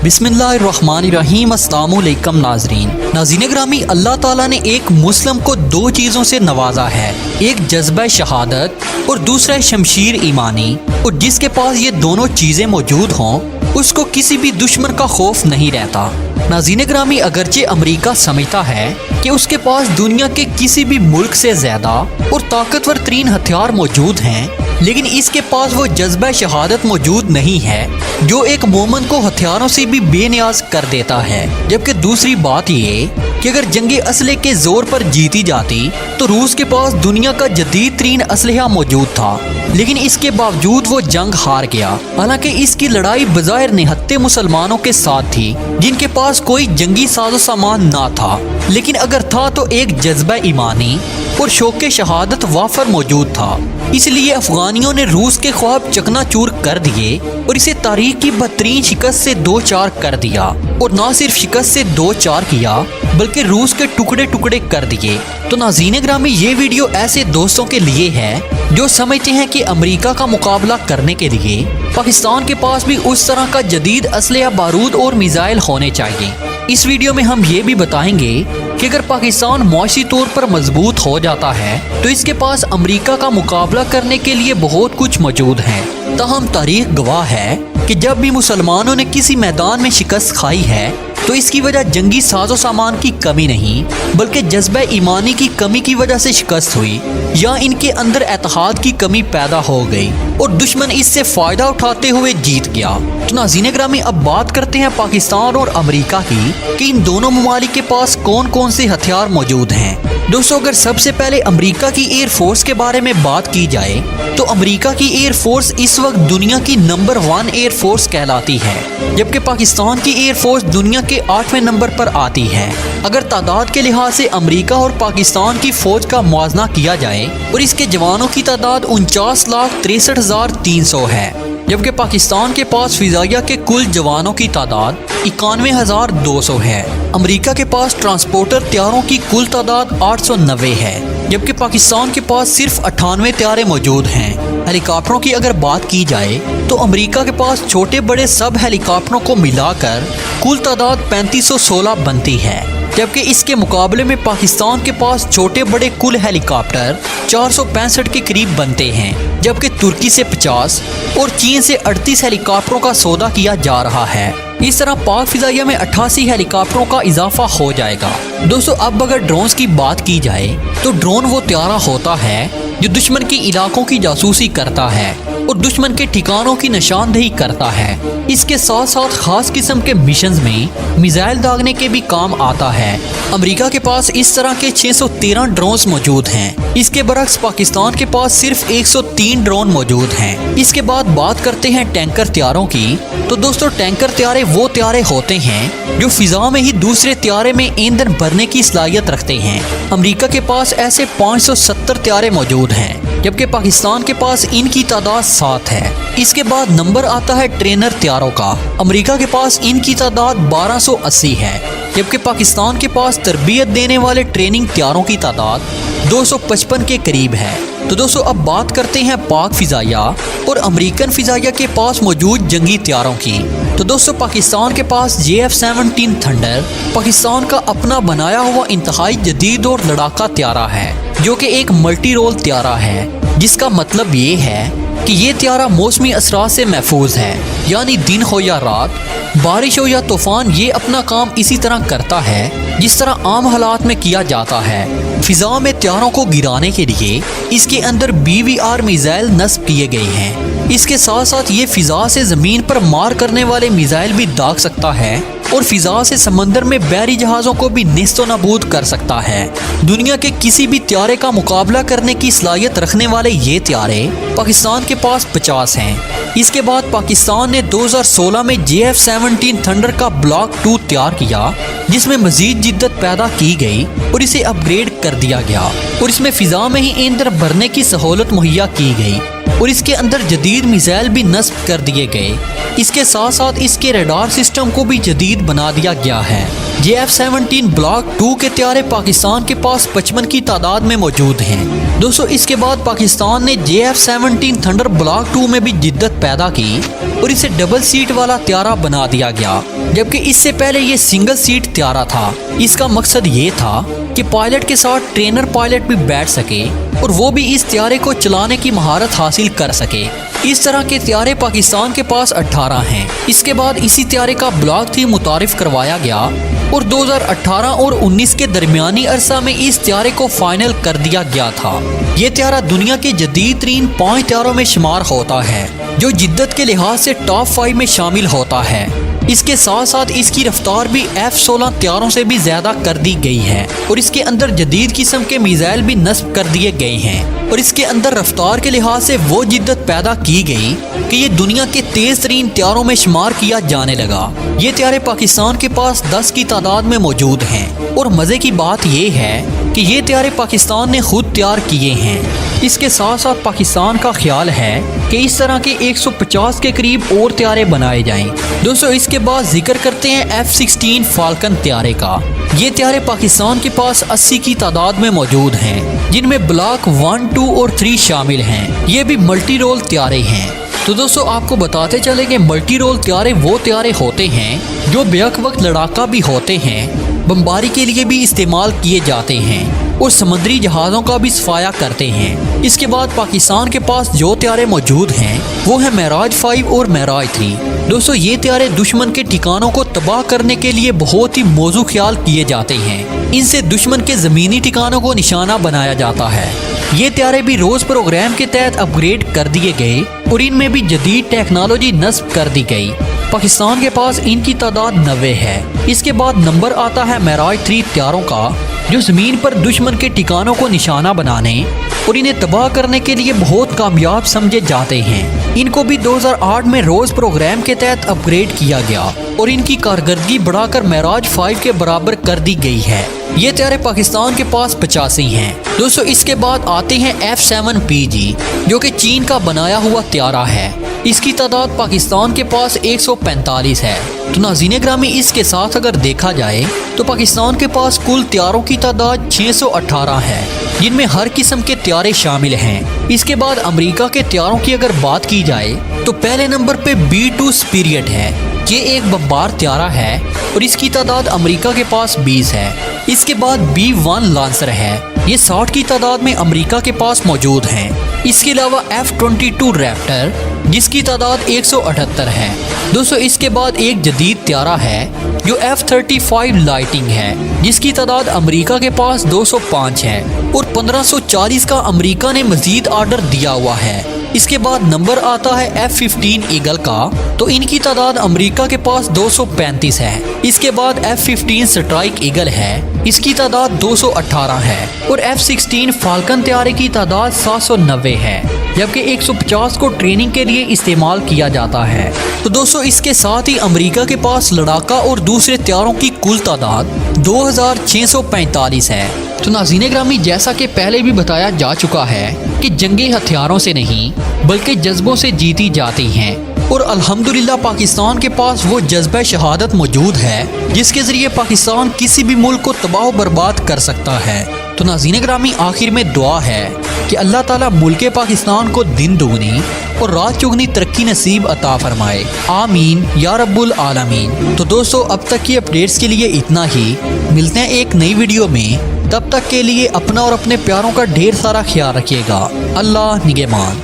बिस्मिल्लाहिर्रहमानिर्रहीम। अस्सलाम वालेकुम नाज़रीन ग्रामी, अल्लाह ताला ने एक मुस्लिम को दो चीज़ों से नवाजा है, एक जज्बा शहादत और दूसरा शमशीर ईमानी। और जिसके पास ये दोनों चीज़ें मौजूद हों उसको किसी भी दुश्मन का खौफ नहीं रहता। नाज़रीन ग्रामी, अगरचे अमेरिका समझता है कि उसके पास दुनिया के किसी भी मुल्क से ज़्यादा और ताकतवर तरीन हथियार मौजूद हैं, लेकिन इसके पास वो जज्बा शहादत मौजूद नहीं है जो एक मोमन को हथियारों से भी बेनियाज कर देता है। जबकि दूसरी बात ये कि अगर जंगे असले के जोर पर जीती जाती तो रूस के पास दुनिया का जदीद तरीन असलहा मौजूद था, लेकिन इसके बावजूद वो जंग हार गया। हालांकि इसकी लड़ाई बज़ाहिर निहत्ते मुसलमानों के साथ थी जिनके पास कोई जंगी साजो सामान ना था, लेकिन अगर था तो एक जज्बा ईमानी और शौक़े शहादत वाफर मौजूद था। इसलिए अफगानियों ने रूस के ख्वाब चकनाचूर कर दिए और इसे तारीख की बदतरीन शिकस्त से दो चार कर दिया। और ना सिर्फ शिकस्त से दो चार किया बल्कि रूस के टुकड़े टुकड़े कर दिए। तो नाज़रीन ग्रामी, ये वीडियो ऐसे दोस्तों के लिए है जो समझते हैं कि अमेरिका का मुकाबला करने के लिए पाकिस्तान के पास भी उस तरह का जदीद असलहा, बारूद और मिसाइल होने चाहिए। इस वीडियो में हम ये भी बताएंगे कि अगर पाकिस्तान मुआशी तौर पर मजबूत हो जाता है तो इसके पास अमेरिका का मुकाबला करने के लिए बहुत कुछ मौजूद है। ताहम तारीख गवाह है कि जब भी मुसलमानों ने किसी मैदान में शिकस्त खाई है तो इसकी वजह जंगी साजो सामान की कमी नहीं बल्कि जज्बा ईमानी की कमी की वजह से शिकस्त हुई, या इनके अंदर एतहाद की कमी पैदा हो गई और दुश्मन इससे फ़ायदा उठाते हुए जीत गया। तो नाज़रीन ग्रामी, अब बात करते हैं पाकिस्तान और अमेरिका की कि इन दोनों ममालिक के पास कौन कौन से हथियार मौजूद हैं। दोस्तों, अगर सबसे पहले अमेरिका की एयर फोर्स के बारे में बात की जाए तो अमेरिका की एयर फोर्स इस वक्त दुनिया की नंबर 1 एयर फोर्स कहलाती है, जबकि पाकिस्तान की एयर फोर्स दुनिया के 8वें नंबर पर आती है। अगर तादाद के लिहाज से अमेरिका और पाकिस्तान की फौज का मुआवजा किया जाए और इसके जवानों की तादाद 49,63,300 है, जबकि पाकिस्तान के पास फिजाइया के कुल जवानों की तादाद 91,200 है। अमेरिका के पास ट्रांसपोर्टर तैयारों की कुल तादाद 890 है, जबकि पाकिस्तान के पास सिर्फ 98 तैयारे मौजूद हैं। हेलीकॉप्टरों की अगर बात की जाए तो अमेरिका के पास छोटे बड़े सब हेलीकॉप्टरों को मिलाकर कुल तादाद 3516 बनती है, जबकि इसके मुकाबले में पाकिस्तान के पास छोटे बड़े कुल हेलीकॉप्टर 465 के करीब बनते हैं, जबकि तुर्की से 50 और चीन से 38 हेलीकॉप्टरों का सौदा किया जा रहा है। इस तरह पाक फिजाइया में 88 हेलीकॉप्टरों का इजाफा हो जाएगा। दोस्तों, अब अगर ड्रोन्स की बात की जाए तो ड्रोन वो त्यारा होता है जो दुश्मन के इलाकों की जासूसी करता है और दुश्मन के ठिकानों की निशानदेही करता है। इसके साथ साथ खास किस्म के मिशंस में मिसाइल दागने के भी काम आता है। अमेरिका के पास इस तरह के 613 ड्रोन्स मौजूद हैं। इसके बरक्स पाकिस्तान के पास सिर्फ 103 ड्रोन मौजूद हैं। इसके बाद बात करते हैं टैंकर तैयारों की। तो दोस्तों, टैंकर तैयारे वो तैयारे होते हैं जो फिजा में ही दूसरे तैयारे में ईंधन भरने की सलाहियत रखते हैं। अमेरिका के पास ऐसे 570 तैयारे मौजूद हैं, जबकि पाकिस्तान के पास इनकी तादाद 7 है। इसके बाद नंबर आता है ट्रेनर तैयारों का। अमेरिका के पास इनकी तादाद 1280 है, जबकि पाकिस्तान के पास तरबियत देने वाले ट्रेनिंग तैयारों की तादाद 255 के करीब है। तो दोस्तों, अब बात करते हैं पाक फिजाइया और अमेरिकन फिजाइया के पास मौजूद जंगी तैयारों की। तो दोस्तों, पाकिस्तान के पास JF-17 थंडर पाकिस्तान का अपना बनाया हुआ इंतहाई जदीद और लड़ाका तैयारा है, जो कि एक मल्टी रोल तैयारा है, जिसका मतलब ये है कि ये तैयारा मौसमी असरात से महफूज है, यानी दिन हो या रात, बारिश हो या तूफान, ये अपना काम इसी तरह करता है जिस तरह आम हालात में किया जाता है। फिजा में तैयारों को गिराने के लिए इसके अंदर BVR मिसाइल नस्ब किए गए हैं। इसके साथ साथ ये फिजा से ज़मीन पर मार करने वाले मिसाइल भी दाग सकता है और फिजा से समंदर में बहरी जहाज़ों को भी नेस्तो नाबूद कर सकता है। दुनिया के किसी भी तैयारे का मुकाबला करने की सलाहियत रखने वाले ये तैयारे पाकिस्तान के पास 50 हैं। इसके बाद पाकिस्तान ने 2016 में JF-17 थंडर का ब्लॉक 2 तैयार किया, जिसमें मजीद जिद्दत पैदा की गई और इसे अपग्रेड कर दिया गया और इसमें फिजा में ही ईंधन भरने की सहूलत मुहैया की गई। اور اس کے اندر جدید میزائل بھی نصب کر دیے گئے۔ اس کے ساتھ ساتھ اس کے ریڈار سسٹم کو بھی جدید بنا دیا گیا ہے۔ JF-17 بلاک 2 کے طیارے پاکستان کے پاس 55 کی تعداد میں موجود ہیں۔ دوستو اس کے بعد پاکستان نے JF-17 تھنڈر بلاک 2 میں بھی جدت پیدا کی اور اسے ڈبل سیٹ والا طیارہ بنا دیا گیا، جبکہ اس سے پہلے یہ سنگل سیٹ طیارہ تھا۔ اس کا مقصد یہ تھا کہ پائلٹ کے ساتھ ٹرینر پائلٹ بھی بیٹھ سکے اور وہ بھی اس طیارے کو چلانے کی مہارت حاصل کر سکے۔ اس طرح کے طیارے پاکستان کے پاس 18 ہیں۔ اس کے بعد اسی طیارے کا بلاک 3 متعارف کروایا گیا اور 2018 اور 19 کے درمیانی عرصہ میں اس طیارے کو فائنل کر دیا گیا تھا۔ یہ طیارہ دنیا کے جدید ترین 5 طیاروں میں شمار ہوتا ہے جو جدت کے لحاظ سے ٹاپ 5 میں شامل ہوتا ہے۔ اس کے ساتھ ساتھ اس کی رفتار بھی F-16 طیاروں سے بھی زیادہ کر دی گئی ہے اور اس کے اندر جدید قسم کے میزائل بھی نصب کر دیے گئے ہیں اور اس کے اندر رفتار کے لحاظ سے وہ جدت پیدا کی گئی کہ یہ دنیا کے تیز ترین طیاروں میں شمار کیا جانے لگا۔ یہ طیارے پاکستان کے پاس 10 کی تعداد میں موجود ہیں اور مزے کی بات یہ ہے کہ یہ طیارے پاکستان نے خود تیار کیے ہیں۔ اس کے ساتھ ساتھ پاکستان کا خیال ہے کہ اس طرح کے 150 کے قریب اور طیارے بنائے جائیں۔ دوستو اس کے بعد ذکر کرتے ہیں F-16 فالکن طیارے کا۔ یہ طیارے پاکستان کے پاس 80 کی تعداد میں موجود ہیں، جن میں بلاک 1، 2 اور 3 شامل ہیں۔ یہ بھی ملٹی رول طیارے ہیں۔ تو دوستو آپ کو بتاتے چلے کہ ملٹی رول طیارے وہ طیارے ہوتے ہیں جو بیک وقت لڑاکا بھی ہوتے ہیں، بمباری کے لیے بھی استعمال کیے جاتے ہیں اور سمندری جہازوں کا بھی صفایا کرتے ہیں۔ اس کے بعد پاکستان کے پاس جو طیارے موجود ہیں وہ ہیں معراج 5 اور معراج 3۔ دوستو یہ طیارے دشمن کے ٹھکانوں کو تباہ کرنے کے لیے بہت ہی موزوں خیال کیے جاتے ہیں۔ ان سے دشمن کے زمینی ٹھکانوں کو نشانہ بنایا جاتا ہے۔ یہ طیارے بھی روز پروگرام کے تحت اپ گریڈ کر دیے گئے اور ان میں بھی جدید ٹیکنالوجی نصب کر دی گئی۔ پاکستان کے پاس ان کی تعداد 90 ہے۔ اس کے بعد نمبر آتا ہے معراج 3 طیاروں کا، جو زمین پر دشمن کے ٹھکانوں کو نشانہ بنانے اور انہیں تباہ کرنے کے لیے بہت کامیاب سمجھے جاتے ہیں۔ ان کو بھی 2008 میں روز پروگرام کے تحت اپ گریڈ کیا گیا اور ان کی کارکردگی بڑھا کر معراج 5 کے برابر کر دی گئی ہے۔ یہ طیارے پاکستان کے پاس 85 ہیں۔ دوستو اس کے بعد آتے ہیں F-7PG، جو کہ چین کا بنایا ہوا طیارہ ہے۔ اس کی تعداد پاکستان کے پاس 145 ہے۔ تو ناظرین گرامی اس کے ساتھ اگر دیکھا جائے تو پاکستان کے پاس کل طیاروں کی تعداد 618 ہے، جن میں ہر قسم کے طیارے شامل ہیں۔ اس کے بعد امریکہ کے طیاروں کی اگر بات کی جائے تو پہلے نمبر پہ B-2 اسپیریٹ ہے۔ یہ ایک بمبار طیارہ ہے اور اس کی تعداد امریکہ کے پاس 20 ہے۔ اس کے بعد B-1 لانسر ہے، یہ 60 کی تعداد میں امریکہ کے پاس موجود ہیں۔ اس کے علاوہ F-22 ریپٹر، جس کی تعداد 178 ہے۔ دوستو اس کے بعد ایک جدید طیارہ ہے جو F-35 لائٹنگ ہے، جس کی تعداد امریکہ کے پاس 205 ہے اور 1540 کا امریکہ نے مزید آرڈر دیا ہوا ہے۔ اس کے بعد نمبر آتا ہے F-15 ایگل کا، تو ان کی تعداد امریکہ کے پاس 235 ہے۔ اس کے بعد F-15 سٹرائک ایگل ہے، اس کی تعداد 218 ہے اور F-16 فالکن طیارے کی تعداد 790 ہے، جبکہ 150 کو ٹریننگ کے لیے استعمال کیا جاتا ہے۔ تو دوستو اس کے ساتھ ہی امریکہ کے پاس لڑاکا اور دوسرے طیاروں کی کل تعداد 2645 ہے۔ تو ناظرین گرامی جیسا کہ پہلے بھی بتایا جا چکا ہے کہ جنگیں ہتھیاروں سے نہیں بلکہ جذبوں سے جیتی جاتی ہیں، اور الحمدللہ پاکستان کے پاس وہ جذبہ شہادت موجود ہے جس کے ذریعے پاکستان کسی بھی ملک کو تباہ و برباد کر سکتا ہے۔ تو ناظرین گرامی آخر میں دعا ہے کہ اللہ تعالیٰ ملک پاکستان کو دن دگنی اور رات چگنی ترقی نصیب عطا فرمائے، آمین یا رب العالمین۔ تو دوستو اب تک کی اپڈیٹس کے لیے اتنا ہی، ملتے ہیں ایک نئی ویڈیو میں، تب تک کے لیے اپنا اور اپنے پیاروں کا ڈھیر سارا خیال رکھیے گا۔ اللہ نگہبان۔